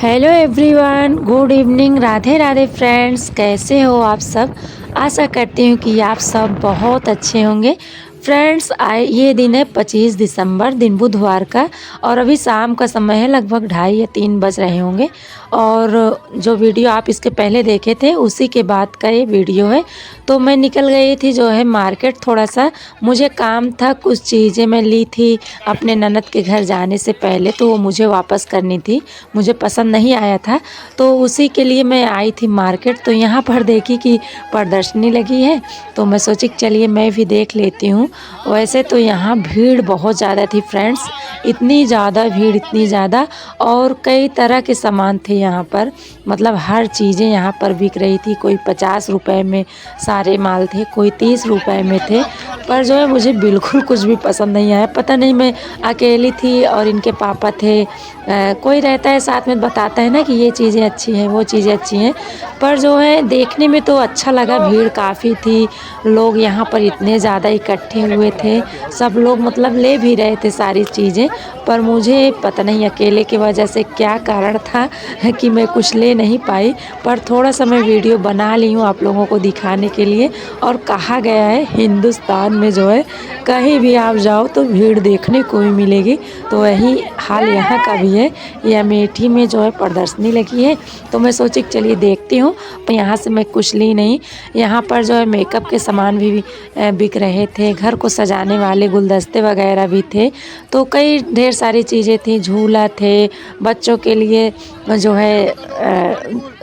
Hello everyone, good evening. Radhe Radhe friends, कैसे हो आप सब। आशा करती हूँ कि आप सब बहुत अच्छे होंगे। फ्रेंड्स, ये दिन है 25 दिसंबर, दिन बुधवार का, और अभी शाम का समय है, लगभग 2:30 या 3 बज रहे होंगे। और जो वीडियो आप इसके पहले देखे थे उसी के बाद का ये वीडियो है। तो मैं निकल गई थी जो है मार्केट, थोड़ा सा मुझे काम था, कुछ चीज़ें मैं ली थी अपने ननद के घर जाने से पहले, तो वो मुझे वापस करनी थी, मुझे पसंद नहीं आया था, तो उसी के लिए मैं आई थी मार्केट। तो यहाँ पर देखी कि प्रदर्शनी लगी है, तो मैं सोची कि चलिए मैं भी देख लेती हूँ। वैसे तो यहाँ भीड़ बहुत ज़्यादा थी फ्रेंड्स, इतनी ज़्यादा भीड़, इतनी ज़्यादा, और कई तरह के सामान थे यहाँ पर। मतलब हर चीज़ें यहाँ पर बिक रही थी। कोई 50 रुपए में सारे माल थे, कोई 30 रुपए में थे। पर जो है मुझे बिल्कुल कुछ भी पसंद नहीं आया। पता नहीं, मैं अकेली थी और इनके पापा थे, कोई रहता है साथ में बताता है ना कि ये चीज़ें अच्छी हैं, वो चीज़ें अच्छी हैं। पर जो है देखने में तो अच्छा लगा, भीड़ काफ़ी थी, लोग यहाँ पर इतने ज़्यादा इकट्ठे हुए थे, सब लोग मतलब ले भी रहे थे सारी चीज़ें। पर मुझे पता नहीं अकेले की वजह से क्या कारण था कि मैं कुछ ले नहीं पाई। पर थोड़ा सा मैं वीडियो बना ली हूँ आप लोगों को दिखाने के लिए। और कहा गया है हिंदुस्तान में जो है कहीं भी आप जाओ तो भीड़ देखने को ही मिलेगी, तो वही हाल यहाँ का भी है। ये अमेठी में जो है प्रदर्शनी लगी है, तो मैं सोची कि चलिए देखती हूँ। पर यहाँ से मैं कुछ ली नहीं। यहाँ पर जो है मेकअप के सामान भी बिक रहे थे, घर को सजाने वाले गुलदस्ते वगैरह भी थे, तो कई ढेर सारी चीज़ें थी। झूला थे, बच्चों के लिए जो है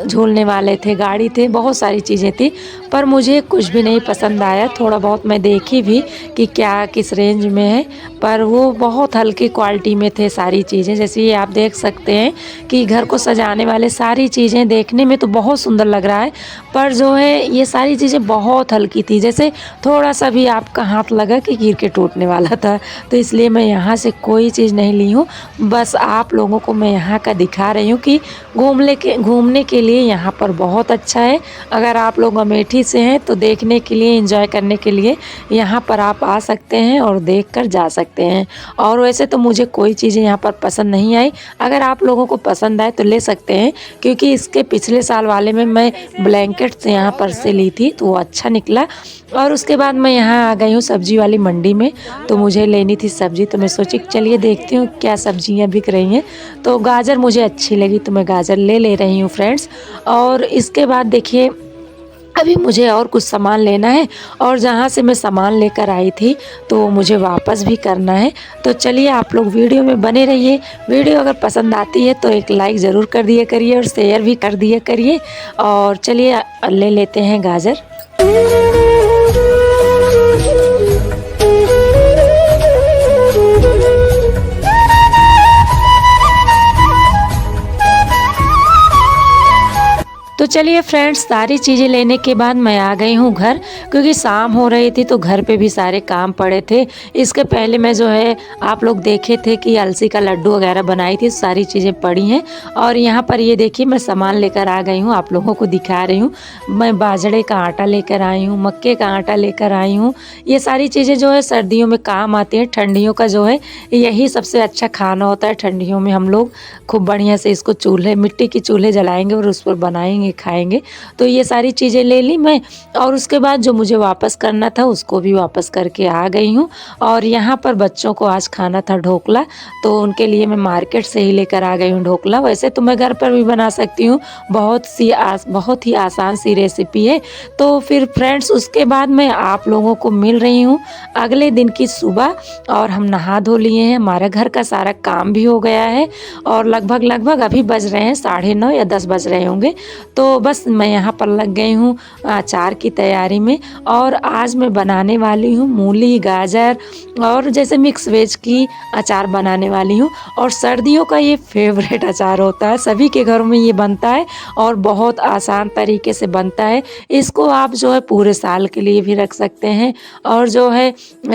झूलने वाले थे, गाड़ी थे, बहुत सारी चीज़ें थी। पर मुझे कुछ भी नहीं पसंद आया। थोड़ा बहुत मैं देखी भी कि क्या किस रेंज में है, पर वो बहुत हल्की क्वालिटी में थे सारी चीज़ें। जैसे ये आप देख सकते हैं कि घर को सजाने वाले सारी चीज़ें देखने में तो बहुत सुंदर लग रहा है, पर जो है ये सारी चीज़ें बहुत हल्की थी, जैसे थोड़ा सा भी आपका हाथ लगा कि गिर के टूटने वाला था। तो इसलिए मैं यहाँ से कोई चीज़ नहीं ली हूँ। बस आप लोगों को मैं यहाँ का दिखा रही हूँ कि घूमने के लिए यहाँ पर बहुत अच्छा है। अगर आप लोग अमेठी से हैं तो देखने के लिए, एंजॉय करने के लिए यहाँ पर आप आ सकते हैं और देख कर जा सकते हैं। और वैसे तो मुझे कोई चीज़ें यहाँ पर पसंद नहीं आई। अगर आप लोगों को पसंद आए तो ले सकते हैं, क्योंकि इसके पिछले साल वाले में मैं ब्लैंकेट से यहाँ पर से ली थी, तो वो अच्छा निकला। और उसके बाद मैं यहाँ आ गई हूँ सब्जी वाली मंडी में, तो मुझे लेनी थी सब्ज़ी, तो मैं सोची कि चलिए देखती हूँ क्या सब्जियाँ बिक रही हैं। तो गाजर मुझे अच्छी लगी, तो मैं गाजर ले रही हूँ फ्रेंड्स। और इसके बाद देखिए अभी मुझे और कुछ सामान लेना है, और जहाँ से मैं सामान लेकर आई थी तो मुझे वापस भी करना है। तो चलिए आप लोग वीडियो में बने रहिए। वीडियो अगर पसंद आती है तो एक लाइक ज़रूर कर दिया करिए और शेयर भी कर दिया करिए। और चलिए ले लेते हैं गाजर। तो चलिए फ्रेंड्स, सारी चीज़ें लेने के बाद मैं आ गई हूँ घर, क्योंकि शाम हो रही थी तो घर पे भी सारे काम पड़े थे। इसके पहले मैं जो है आप लोग देखे थे कि अलसी का लड्डू वगैरह बनाई थी, सारी चीज़ें पड़ी हैं। और यहाँ पर ये देखिए मैं सामान लेकर आ गई हूँ, आप लोगों को दिखा रही हूँ। मैं बाजरे का आटा लेकर आई हूँ, मक्के का आटा लेकर आई हूँ। ये सारी चीज़ें जो है सर्दियों में काम आती हैं। ठंडियों का जो है यही सबसे अच्छा खाना होता है। ठंडियों में हम लोग खूब बढ़िया से इसको चूल्हे, मिट्टी के चूल्हे जलाएंगे और उस पर बनाएंगे, खाएंगे। तो ये सारी चीज़ें ले ली मैं, और उसके बाद जो मुझे वापस करना था उसको भी वापस करके आ गई हूँ। और यहाँ पर बच्चों को आज खाना था ढोकला, तो उनके लिए मैं मार्केट से ही लेकर आ गई हूँ ढोकला। वैसे तो मैं घर पर भी बना सकती हूँ, बहुत ही आसान सी रेसिपी है। तो फिर फ्रेंड्स उसके बाद मैं आप लोगों को मिल रही हूँ अगले दिन की सुबह, और हम नहा धो लिए हैं, हमारा घर का सारा काम भी हो गया है, और लगभग अभी बज रहे हैं 9:30 या 10 बज रहे होंगे। तो बस मैं यहाँ पर लग गई हूँ अचार की तैयारी में। और आज मैं बनाने वाली हूँ मूली, गाजर और जैसे मिक्स वेज की अचार बनाने वाली हूँ। और सर्दियों का ये फेवरेट अचार होता है, सभी के घरों में ये बनता है और बहुत आसान तरीके से बनता है। इसको आप जो है पूरे साल के लिए भी रख सकते हैं, और जो है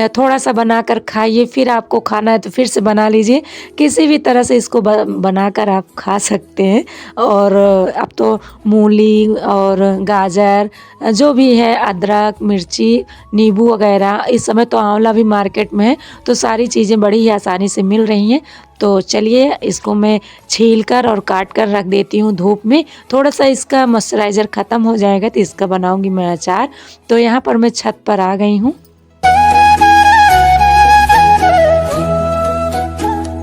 थोड़ा सा बनाकर खाइए, फिर आपको खाना है तो फिर से बना लीजिए। किसी भी तरह से इसको बनाकर आप खा सकते हैं। और अब तो मूली और गाजर जो भी है, अदरक, मिर्ची, नींबू वगैरह। इस समय तो आंवला भी मार्केट में है, तो सारी चीज़ें बड़ी ही आसानी से मिल रही हैं। तो चलिए इसको मैं छील कर और काट कर रख देती हूँ धूप में। थोड़ा सा इसका मॉइस्चराइज़र ख़त्म हो जाएगा तो इसका बनाऊँगी मैं अचार। तो यहाँ पर मैं छत पर आ गई हूँ।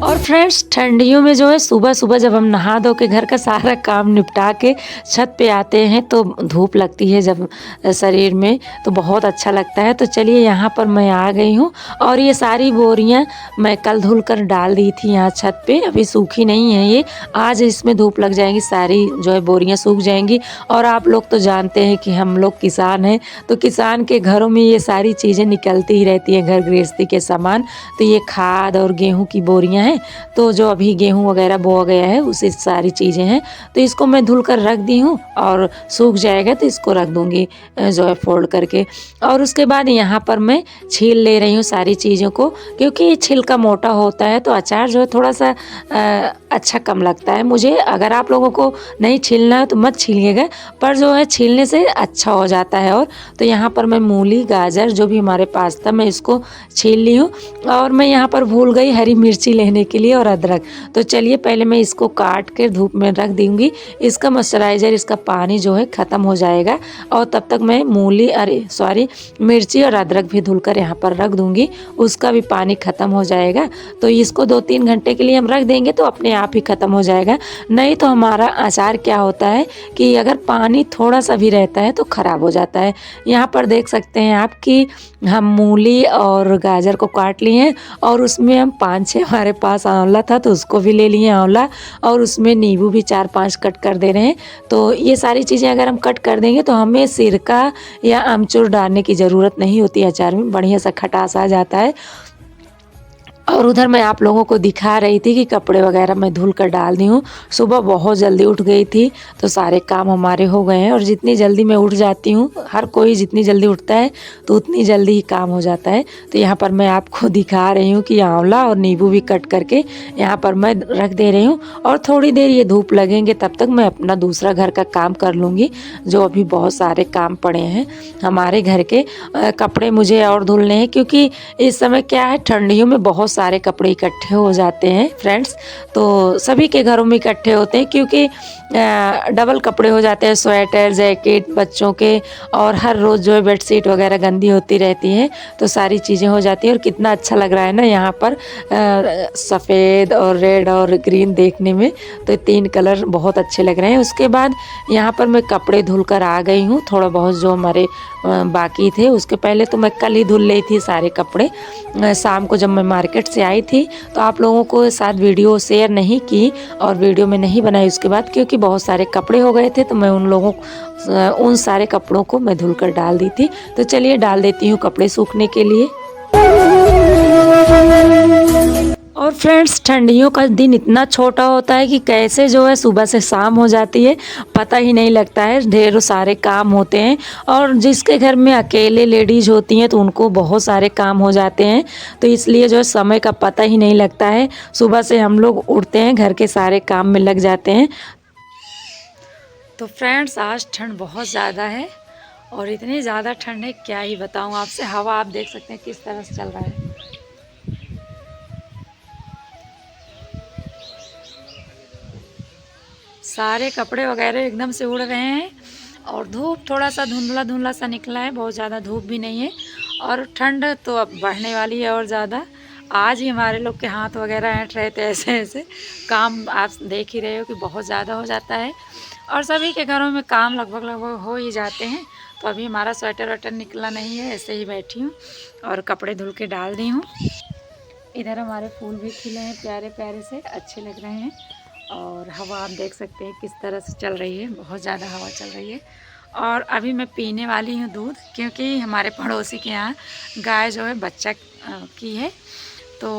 और फ्रेंड्स, ठंडियों में जो है सुबह सुबह जब हम नहा धो के घर का सारा काम निपटा के छत पे आते हैं तो धूप लगती है जब शरीर में, तो बहुत अच्छा लगता है। तो चलिए यहाँ पर मैं आ गई हूँ और ये सारी बोरियाँ मैं कल धुल कर डाल दी थी यहाँ छत पे, अभी सूखी नहीं है ये। आज इसमें धूप लग जाएंगी, सारी जो है बोरियाँ सूख जाएंगी। और आप लोग तो जानते हैं कि हम लोग किसान हैं, तो किसान के घरों में ये सारी चीज़ें निकलती ही रहती हैं, घर गृहस्थी के सामान। तो ये खाद और गेहूँ की बोरियाँ हैं, तो जो अभी गेहूं वगैरह बोया गया है उसी सारी चीज़ें हैं। तो इसको मैं धुल कर रख दी हूँ और सूख जाएगा तो इसको रख दूँगी जो है फोल्ड करके। और उसके बाद यहाँ पर मैं छील ले रही हूँ सारी चीज़ों को, क्योंकि छिलका मोटा होता है तो अचार जो है थोड़ा सा अच्छा कम लगता है मुझे। अगर आप लोगों को नहीं छीलना है तो मत छीलिएगा, पर जो है छीलने से अच्छा हो जाता है। और तो यहाँ पर मैं मूली, गाजर जो भी हमारे पास था मैं इसको छील ली हूँ। और मैं यहाँ पर भूल गई हरी मिर्ची लेने के लिए और अदरक। तो चलिए पहले मैं इसको काट कर धूप में रख दूँगी, इसका मॉइस्चराइज़र, इसका पानी जो है ख़त्म हो जाएगा। और तब तक मैं मिर्ची और अदरक भी धुलकर यहाँ पर रख दूँगी, उसका भी पानी ख़त्म हो जाएगा। तो इसको 2-3 घंटे के लिए हम रख देंगे तो अपने आप ही ख़त्म हो जाएगा। नहीं तो हमारा अचार क्या होता है कि अगर पानी थोड़ा सा भी रहता है तो ख़राब हो जाता है। यहाँ पर देख सकते हैं आप कि हम मूली और गाजर को काट लिए हैं और उसमें हम 5-6 हमारे पास आंवला था तो उसको भी ले लिए आंवला, और उसमें नींबू भी 4-5 कट कर दे रहे हैं। तो ये सारी चीज़ें अगर हम कट कर देंगे तो हमें सिरका या अमचूर डालने की ज़रूरत नहीं होती है, अचार में बढ़िया सा खटास आ जाता है। और उधर मैं आप लोगों को दिखा रही थी कि कपड़े वगैरह मैं धुल कर डाल दी हूँ। सुबह बहुत जल्दी उठ गई थी तो सारे काम हमारे हो गए हैं, और जितनी जल्दी मैं उठ जाती हूँ, हर कोई जितनी जल्दी उठता है तो उतनी जल्दी ही काम हो जाता है। तो यहाँ पर मैं आपको दिखा रही हूँ कि आंवला और नींबू भी कट करके यहाँ पर मैं रख दे रही हूँ। और थोड़ी देर ये धूप लगेंगे तब तक मैं अपना दूसरा घर का काम कर लूँगी, जो अभी बहुत सारे काम पड़े हैं हमारे घर के। कपड़े मुझे और धुलने हैं, क्योंकि इस समय क्या है, ठंडियों में बहुत सारे कपड़े इकट्ठे हो जाते हैं फ्रेंड्स। तो सभी के घरों में इकट्ठे होते हैं, क्योंकि डबल कपड़े हो जाते हैं, स्वेटर, जैकेट बच्चों के, और हर रोज़ जो है बेडशीट वगैरह गंदी होती रहती है तो सारी चीज़ें हो जाती हैं। और कितना अच्छा लग रहा है ना यहाँ पर सफ़ेद और रेड और ग्रीन देखने में, तो 3 कलर बहुत अच्छे लग रहे हैं। उसके बाद यहाँ पर मैं कपड़े धुल कर आ गई हूँ, थोड़ा बहुत जो हमारे बाकी थे। उसके पहले तो मैं कल ही धुल ली थी सारे कपड़े, शाम को जब मैं मार्केट से आई थी। तो आप लोगों को साथ वीडियो शेयर नहीं की और वीडियो में नहीं बनाई उसके बाद, क्योंकि बहुत सारे कपड़े हो गए थे तो मैं उन सारे कपड़ों को मैं धुल कर डाल दी थी। तो चलिए डाल देती हूँ कपड़े सूखने के लिए। और फ्रेंड्स, ठंडियों का दिन इतना छोटा होता है कि कैसे जो है सुबह से शाम हो जाती है पता ही नहीं लगता है, ढेरों सारे काम होते हैं। और जिसके घर में अकेले लेडीज होती हैं तो उनको बहुत सारे काम हो जाते हैं, तो इसलिए जो है समय का पता ही नहीं लगता है। सुबह से हम लोग उठते हैं, घर के सारे काम में लग जाते हैं। तो फ्रेंड्स, आज ठंड बहुत ज़्यादा है, और इतनी ज़्यादा ठंड है क्या ही बताऊँ आपसे। हवा आप देख सकते हैं किस तरह से चल रहा है। सारे कपड़े वगैरह एकदम से उड़ रहे हैं, और धूप थोड़ा सा धुंधला धुंधला सा निकला है, बहुत ज़्यादा धूप भी नहीं है। और ठंड तो अब बढ़ने वाली है और ज़्यादा। आज ही हमारे लोग के हाथ वगैरह ऐंठ रहे थे ऐसे ऐसे, काम आप देख ही रहे हो कि बहुत ज़्यादा हो जाता है। और सभी के घरों में काम लगभग लगभग हो ही जाते हैं। तो अभी हमारा स्वेटर वेटर निकला नहीं है, ऐसे ही बैठी हूँ और कपड़े धुल के डाल दी हूँ। इधर हमारे फूल भी खिले हैं, प्यारे प्यारे से अच्छे लग रहे हैं। और हवा आप देख सकते हैं किस तरह से चल रही है, बहुत ज़्यादा हवा चल रही है। और अभी मैं पीने वाली हूँ दूध, क्योंकि हमारे पड़ोसी के यहाँ गाय जो है बच्चा की है, तो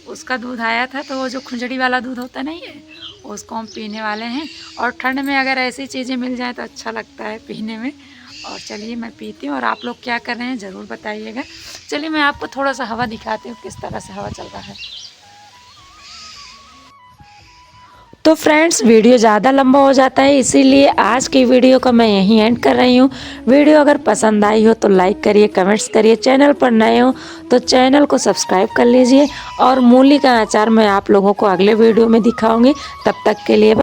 उसका दूध आया था। तो वो जो खुजड़ी वाला दूध होता नहीं है, उसको हम पीने वाले हैं। और ठंड में अगर ऐसी चीज़ें मिल जाए तो अच्छा लगता है पीने में। और चलिए मैं पीती हूँ, और आप लोग क्या कर रहे हैं ज़रूर बताइएगा। चलिए मैं आपको थोड़ा सा हवा दिखाती हूँ किस तरह से हवा चल रहा है। तो फ्रेंड्स वीडियो ज़्यादा लंबा हो जाता है, इसीलिए आज की वीडियो को मैं यहीं एंड कर रही हूँ। वीडियो अगर पसंद आई हो तो लाइक करिए, कमेंट्स करिए, चैनल पर नए हो तो चैनल को सब्सक्राइब कर लीजिए। और मूली का अचार मैं आप लोगों को अगले वीडियो में दिखाऊंगी। तब तक के लिए